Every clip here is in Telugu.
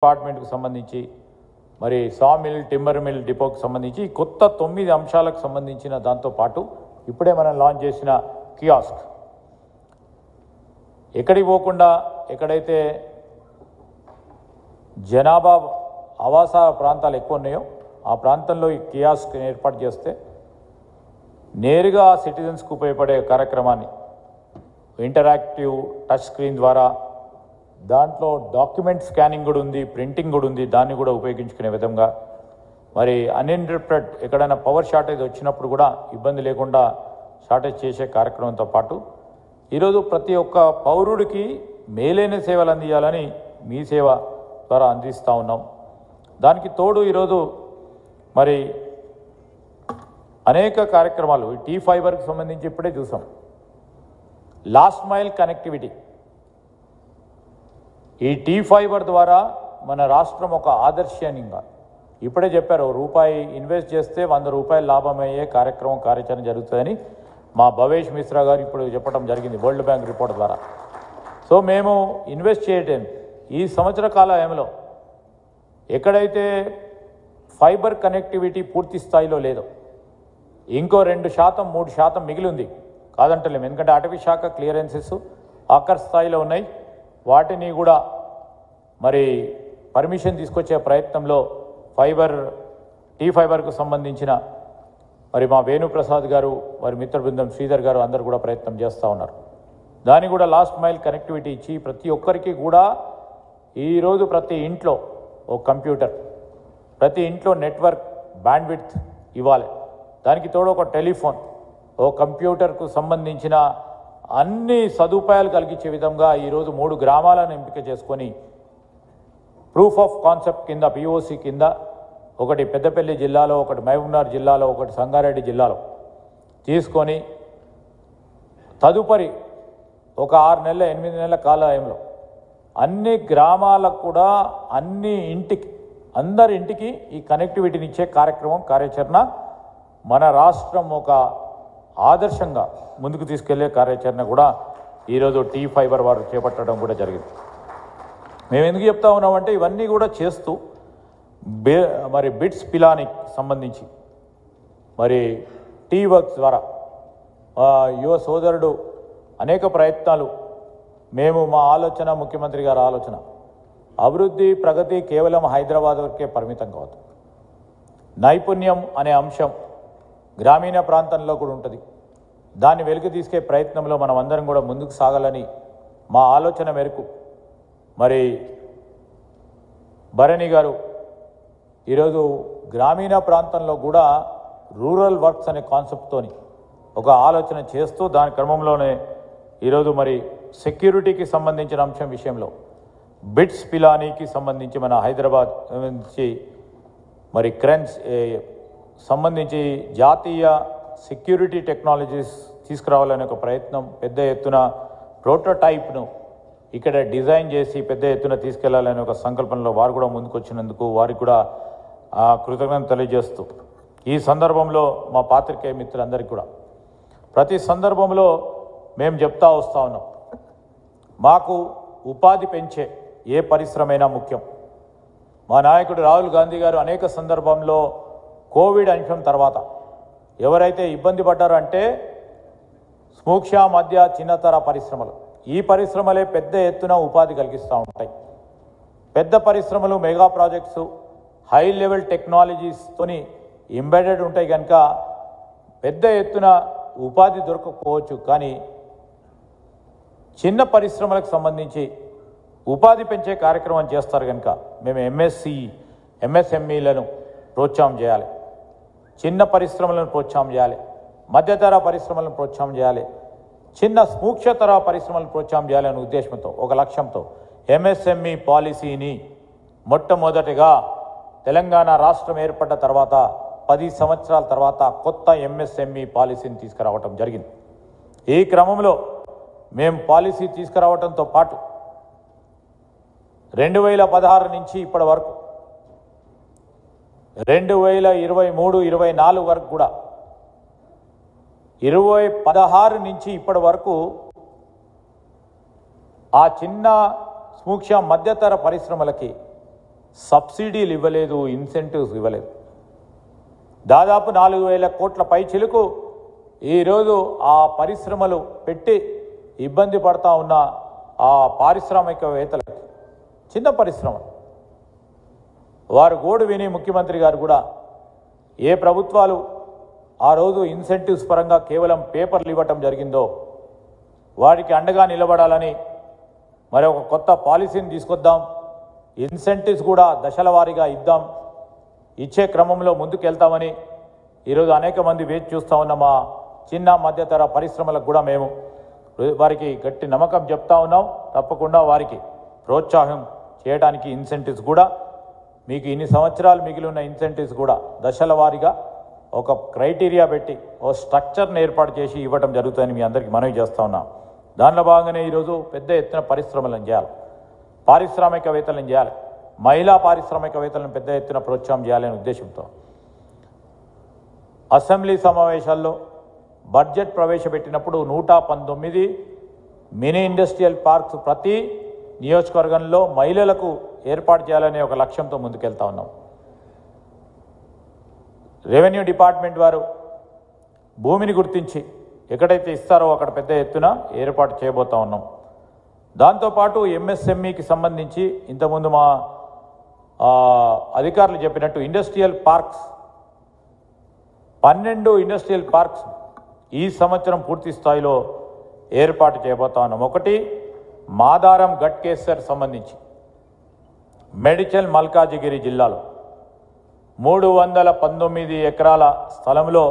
డిపార్ట్మెంట్కు సంబంధించి మరి సా మిల్ టింబర్ మిల్ డిపోకు సంబంధించి కొత్త 9 అంశాలకు సంబంధించిన దాంతో పాటు ఇప్పుడే మనం లాంచ్ చేసిన కియాస్క్ ఎక్కడికి పోకుండా ఎక్కడైతే జనాభా ఆవాస ప్రాంతాలు ఎక్కువ ఉన్నాయో ఆ ప్రాంతంలో ఈ కియాస్క్ ఏర్పాటు చేస్తే నేరుగా సిటిజన్స్కు ఉపయోగపడే కార్యక్రమాన్ని ఇంటరాక్టివ్ టచ్ స్క్రీన్ ద్వారా దాంట్లో డాక్యుమెంట్ స్కానింగ్ కూడా ఉంది, ప్రింటింగ్ కూడా ఉంది, దాన్ని కూడా ఉపయోగించుకునే విధంగా మరి అన్ఇంటరప్టెడ్ ఎక్కడైనా పవర్ షార్టేజ్ వచ్చినప్పుడు కూడా ఇబ్బంది లేకుండా షార్టేజ్ చేసే కార్యక్రమంతో పాటు ఈరోజు ప్రతి ఒక్క పౌరుడికి మేలైన సేవలు అందించాలని మీ సేవ ద్వారా అందిస్తూ ఉన్నాం. దానికి తోడు ఈరోజు మరి అనేక కార్యక్రమాలు టీ ఫైబర్కి సంబంధించి ఇప్పుడే చూసాం. లాస్ట్ మైల్ కనెక్టివిటీ ఈ టీ ఫైబర్ ద్వారా మన రాష్ట్రం ఒక ఆదర్శనీయంగా ఇప్పుడే చెప్పారు, రూపాయి ఇన్వెస్ట్ చేస్తే 100 రూపాయలు లాభమయ్యే కార్యాచరణ జరుగుతుందని మా భవేష్ మిశ్రా గారు ఇప్పుడు చెప్పడం జరిగింది వరల్డ్ బ్యాంక్ రిపోర్ట్ ద్వారా. సో మేము ఇన్వెస్ట్ చేయటం ఈ సంవత్సర కాలంలో ఎక్కడైతే ఫైబర్ కనెక్టివిటీ పూర్తి స్థాయిలో లేదో ఇంకో 2% 3% మిగిలి ఉంది కాదంటలేము. ఎందుకంటే అటవీ శాఖ క్లియరెన్సెస్ ఆఖరి స్థాయిలో ఉన్నాయి. వాటిని కూడా మరి పర్మిషన్ తీసుకొచ్చే ప్రయత్నంలో టీ ఫైబర్కు సంబంధించిన మరి మా వేణుప్రసాద్ గారు వారి మిత్ర బృందం శ్రీధర్ గారు అందరూ కూడా ప్రయత్నం చేస్తూ ఉన్నారు. దాన్ని కూడా లాస్ట్ మైల్ కనెక్టివిటీ ఇచ్చి ప్రతి ఒక్కరికి కూడా ఈరోజు ప్రతి ఇంట్లో ఒక కంప్యూటర్, ప్రతి ఇంట్లో నెట్వర్క్ బ్యాండ్విడ్త్ ఇవ్వాలి. దానికి తోడు ఒక టెలిఫోన్, ఓ కంప్యూటర్కు సంబంధించిన అన్ని సదుపాయాలు కలిగించే విధంగా ఈరోజు 3 గ్రామాలను ఎంపిక చేసుకొని ప్రూఫ్ ఆఫ్ కాన్సెప్ట్ కింద పిఓసి కింద ఒకటి పెద్దపల్లి జిల్లాలో, ఒకటి మహబూబ్నగర్ జిల్లాలో, ఒకటి సంగారెడ్డి జిల్లాలో తీసుకొని తదుపరి ఒక 6 నెలల 8 నెలల కాలంలో అన్ని గ్రామాలకు కూడా అందరి ఇంటికి ఈ కనెక్టివిటీని ఇచ్చే కార్యాచరణ మన రాష్ట్రం ఒక ఆదర్శంగా ముందుకు తీసుకెళ్లే కార్యాచరణ కూడా ఈరోజు టీ ఫైబర్ వారు చేపట్టడం కూడా జరిగింది. మేము ఎందుకు చెప్తా ఉన్నామంటే ఇవన్నీ కూడా చేస్తూ మరి బిట్స్ పిలానికి సంబంధించి మరి టీ వర్క్స్ ద్వారా యువ సోదరుడు అనేక ప్రయత్నాలు మా ఆలోచన, ముఖ్యమంత్రి గారి ఆలోచన అభివృద్ధి ప్రగతి కేవలం హైదరాబాద్ వరకే పరిమితం కావద్దు. నైపుణ్యం అనే అంశం గ్రామీణ ప్రాంతంలో కూడా ఉంటుంది. దాన్ని వెలికి తీసుకే ప్రయత్నంలో మనం అందరం కూడా ముందుకు సాగాలని మా ఆలోచన మేరకు మరి భరణి గారు ఈరోజు గ్రామీణ ప్రాంతంలో కూడా రూరల్ వర్క్స్ అనే కాన్సెప్ట్తోని ఒక ఆలోచన చేస్తూ దాని క్రమంలోనే ఈరోజు మరి సెక్యూరిటీకి సంబంధించిన అంశం విషయంలో బిట్స్ పిలానీకి సంబంధించి మన హైదరాబాద్ నుంచి మరి క్రెన్స్ సంబంధించి జాతీయ సెక్యూరిటీ టెక్నాలజీస్ తీసుకురావాలనే ఒక ప్రయత్నం, పెద్ద ఎత్తున ప్రోటోటైప్ను ఇక్కడ డిజైన్ చేసి పెద్ద ఎత్తున తీసుకెళ్లాలనే ఒక సంకల్పంలో వారు కూడా ముందుకొచ్చినందుకు వారికి కూడా కృతజ్ఞత తెలియజేస్తూ ఈ సందర్భంలో మా పాత్రికేయ మిత్రులందరికీ కూడా ప్రతి సందర్భంలో మేము చెప్తా వస్తూ ఉన్నాం, మాకు ఉపాధి పెంచే ఏ పరిశ్రమైనా ముఖ్యం. మా నాయకుడు రాహుల్ గాంధీ గారు అనేక సందర్భంలో కోవిడ్ అంశం తర్వాత ఎవరైతే ఇబ్బంది పడ్డారో అంటే సూక్ష్మ మధ్య చిన్నతర పరిశ్రమలు, ఈ పరిశ్రమలే పెద్ద ఎత్తున ఉపాధి కలిగిస్తూ ఉంటాయి. పెద్ద పరిశ్రమలు, మెగా ప్రాజెక్ట్స్, హై లెవెల్ టెక్నాలజీస్తోని ఎంబెడెడ్ ఉంటాయి కనుక పెద్ద ఎత్తున ఉపాధి దొరకకపోవచ్చు. కానీ చిన్న పరిశ్రమలకు సంబంధించి ఉపాధి పెంచే కార్యక్రమం చేస్తారు కనుక మేము ఎంఎస్ఎంఈలను ప్రోత్సాహం చేయాలి, చిన్న పరిశ్రమలను ప్రోత్సాహం చేయాలి, మధ్యతర పరిశ్రమలను ప్రోత్సాహం చేయాలి, చిన్న సూక్ష్మతర పరిశ్రమలను ప్రోత్సాహం చేయాలనే ఉద్దేశంతో ఒక లక్ష్యంతో ఎంఎస్ఎంఈ పాలసీని మొట్టమొదటిగా తెలంగాణ రాష్ట్రం ఏర్పడ్డ తర్వాత 10 సంవత్సరాల తర్వాత కొత్త ఎంఎస్ఎంఈ పాలసీని తీసుకురావటం జరిగింది. ఈ క్రమంలో మేము పాలసీ తీసుకురావడంతో పాటు 2016 నుంచి ఇప్పటి వరకు 2023-24 వరకు కూడా 2016 నుంచి ఇప్పటి వరకు ఆ చిన్న సూక్ష్మ మధ్యతర పరిశ్రమలకి సబ్సిడీలు ఇవ్వలేదు, ఇన్సెంటివ్స్ ఇవ్వలేదు. దాదాపు 4,000 కోట్ల పైచిలుకు ఈరోజు ఆ పరిశ్రమలు పెట్టి ఇబ్బంది పడతా ఉన్న ఆ పారిశ్రామికవేత్తలకు, చిన్న పరిశ్రమ, వారు గోడు విని ముఖ్యమంత్రి గారు కూడా ఏ ప్రభుత్వాలు ఆ రోజు ఇన్సెంటివ్స్ పరంగా కేవలం పేపర్లు ఇవ్వటం జరిగిందో వారికి అండగా నిలబడాలని మరి ఒక కొత్త పాలసీని తీసుకొద్దాం, ఇన్సెంటివ్స్ కూడా దశల వారీగా ఇద్దాం, ఇచ్చే క్రమంలో ముందుకెళ్తామని ఈరోజు అనేక మంది వేచి చూస్తూ ఉన్న మా చిన్న మధ్యతర పరిశ్రమలకు కూడా మేము వారికి గట్టి నమ్మకం చెప్తా ఉన్నాం. తప్పకుండా వారికి ప్రోత్సాహం చేయడానికి ఇన్సెంటివ్స్ కూడా మీకు ఇన్ని సంవత్సరాలు మిగిలి ఉన్న ఇన్సెంటివ్స్ కూడా దశల వారీగా ఒక క్రైటీరియా పెట్టి ఓ స్ట్రక్చర్ని ఏర్పాటు చేసి ఇవ్వడం జరుగుతుందని మీ అందరికీ మనవి చేస్తూ ఉన్నాం. దానిలో భాగంగానే ఈరోజు పెద్ద ఎత్తున పరిశ్రమలను చేయాలి, పారిశ్రామికవేత్తలను చేయాలి, మహిళా పారిశ్రామికవేత్తలను పెద్ద ఎత్తున ప్రోత్సాహం చేయాలనే ఉద్దేశంతో అసెంబ్లీ సమావేశాల్లో బడ్జెట్ ప్రవేశపెట్టినప్పుడు 119 మినీ ఇండస్ట్రియల్ పార్క్స్ ప్రతి నియోజకవర్గంలో మహిళలకు ఏర్పాటు చేయాలనే ఒక లక్ష్యంతో ముందుకెళ్తా ఉన్నాం. రెవెన్యూ డిపార్ట్మెంట్ వారు భూమిని గుర్తించి ఎక్కడైతే ఇస్తారో అక్కడ పెద్ద ఎత్తున ఏర్పాటు చేయబోతా ఉన్నాం. దాంతోపాటు ఎంఎస్ఎంఈకి సంబంధించి ఇంతకుముందు మా అధికారులు చెప్పినట్టు ఇండస్ట్రియల్ పార్క్స్ 12 ఇండస్ట్రియల్ పార్క్స్ ఈ సంవత్సరం పూర్తి స్థాయిలో ఏర్పాటు చేయబోతా ఉన్నాం. ఒకటి మాదారం గట్కేసర్ సంబంధించి మేడ్చల్ మల్కాజిగిరి జిల్లాలో 319 ఎకరాల స్థలంలో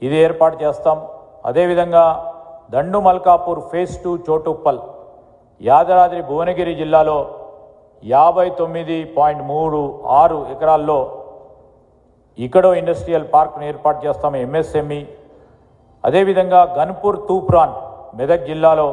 ఇది ఏర్పాటు చేస్తాం. అదేవిధంగా దండు మల్కాపూర్ ఫేజ్ 2 చోటుప్పల్ యాదాద్రి భువనగిరి జిల్లాలో 59.36 ఎకరాల్లో ఇక్కడో ఇండస్ట్రియల్ పార్క్ను ఏర్పాటు చేస్తాం, ఎంఎస్ఎంఈ. అదేవిధంగా గన్పూర్ తూప్రాన్ మెదక్ జిల్లాలో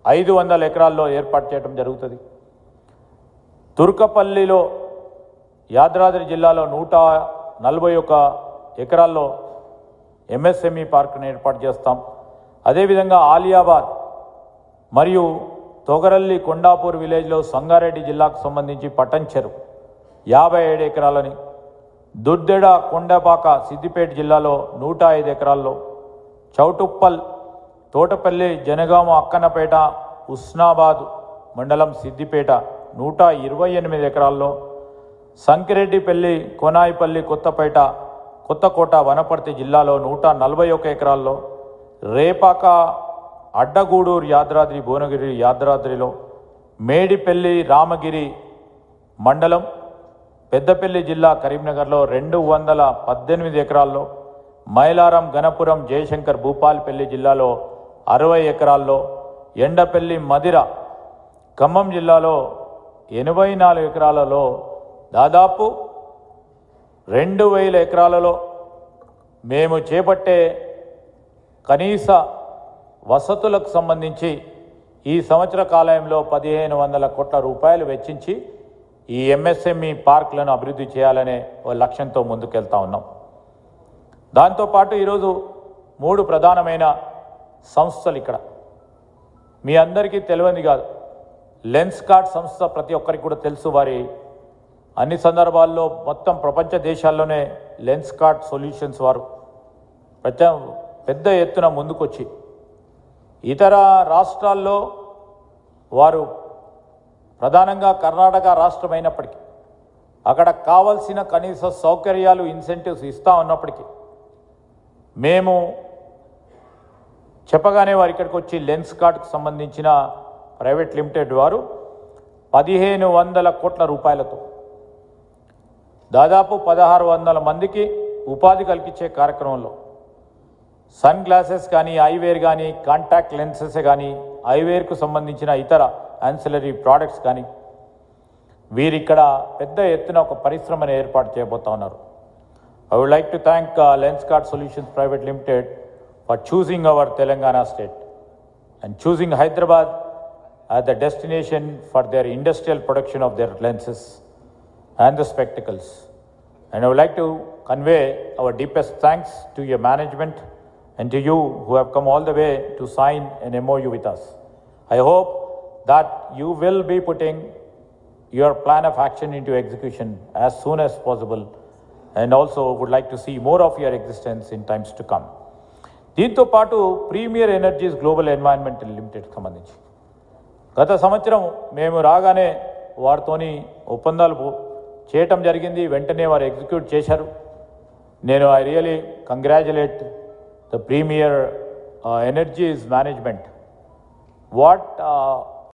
500 ఎకరాల్లో ఏర్పాటు చేయడం జరుగుతుంది. తుర్కపల్లిలో యాదాద్రి జిల్లాలో 141 ఎకరాల్లో ఎంఎస్ఎంఈ పార్క్ను ఏర్పాటు చేస్తాం. అదేవిధంగా ఆలియాబాద్ మరియు తొగరల్లి కొండాపూర్ విలేజ్లో సంగారెడ్డి జిల్లాకు సంబంధించి పటంచెరు 57 ఎకరాలని, దుర్దెడ కొండపాక సిద్దిపేట జిల్లాలో 105 ఎకరాల్లో, చౌటుప్పల్ తోటపల్లి జనగామ అక్కన్నపేట ఉస్నాబాద్ మండలం సిద్దిపేట 128 ఎకరాల్లో, సంకిరెడ్డిపల్లి కొనాయిపల్లి కొత్తపేట కొత్తకోట వనపర్తి జిల్లాలో 141 ఎకరాల్లో, రేపాక అడ్డగూడూరు యాదాద్రి భువనగిరి యాదాద్రిలో, మేడిపల్లి రామగిరి మండలం పెద్దపల్లి జిల్లా కరీంనగర్లో 218 ఎకరాల్లో, మైలారం గణపురం జయశంకర్ భూపాల్పల్లి జిల్లాలో 60 ఎకరాల్లో, ఎండపల్లి మదిర ఖమ్మం జిల్లాలో 84 ఎకరాలలో దాదాపు 2000 ఎకరాలలో మేము చేపట్టే కనీస వసతులకు సంబంధించి ఈ సంవత్సర కాలంలో 1500 కోట్ల రూపాయలు వెచ్చించి ఈ ఎంఎస్ఎంఈ పార్కులను అభివృద్ధి చేయాలనే ఓ లక్ష్యంతో ముందుకెళ్తా ఉన్నాం. దాంతోపాటు ఈరోజు 3 ప్రధానమైన సంస్థలు ఇక్కడ మీ అందరికీ తెలియని కాదు. లెన్స్కార్ట్ సంస్థ ప్రతి ఒక్కరికి కూడా తెలుసు. వారి అన్ని సందర్భాల్లో మొత్తం ప్రపంచ దేశాల్లోనే లెన్స్కార్ట్ సొల్యూషన్స్ వారు పెద్ద ఎత్తున ముందుకొచ్చి ఇతర రాష్ట్రాల్లో వారు ప్రధానంగా కర్ణాటక రాష్ట్రం అయినప్పటికీ అక్కడ కావాల్సిన కనీస సౌకర్యాలు ఇన్సెంటివ్స్ ఇస్తూ ఉన్నప్పటికీ మేము చెప్పగానే వారు ఇక్కడికి వచ్చి లెన్స్కార్ట్కు సంబంధించిన ప్రైవేట్ లిమిటెడ్ వారు 1500 కోట్ల రూపాయలతో దాదాపు 1600 మందికి ఉపాధి కల్పించే కార్యక్రమంలో సన్ గ్లాసెస్ కానీ, ఐవేర్ కానీ, కాంటాక్ట్ లెన్సెస్ కానీ, ఐవేర్కు సంబంధించిన ఇతర యాన్సిలరీ ప్రోడక్ట్స్ కానీ వీరిక్కడ పెద్ద ఎత్తున ఒక పరిశ్రమను ఏర్పాటు చేయబోతా ఉన్నారు. I would like to thank Lenscart Solutions Private Limited for choosing our Telangana state and choosing Hyderabad as the destination for their industrial production of their lenses and the spectacles. And I would like to convey our deepest thanks to your management and to you who have come all the way to sign an MOU with us. I hope that you will be putting your plan of action into execution as soon as possible, and also would like to see more of your existence in times to come. దీంతో పాటు premier energies global environmental limited సంబంధించి గత సంవత్సరం మేము రాగానే వారితోని ఒప్పందాలు చేయటం జరిగింది. వెంటనే వారు ఎగ్జిక్యూట్ చేశారు. నేను I really congratulate the premier energies management. What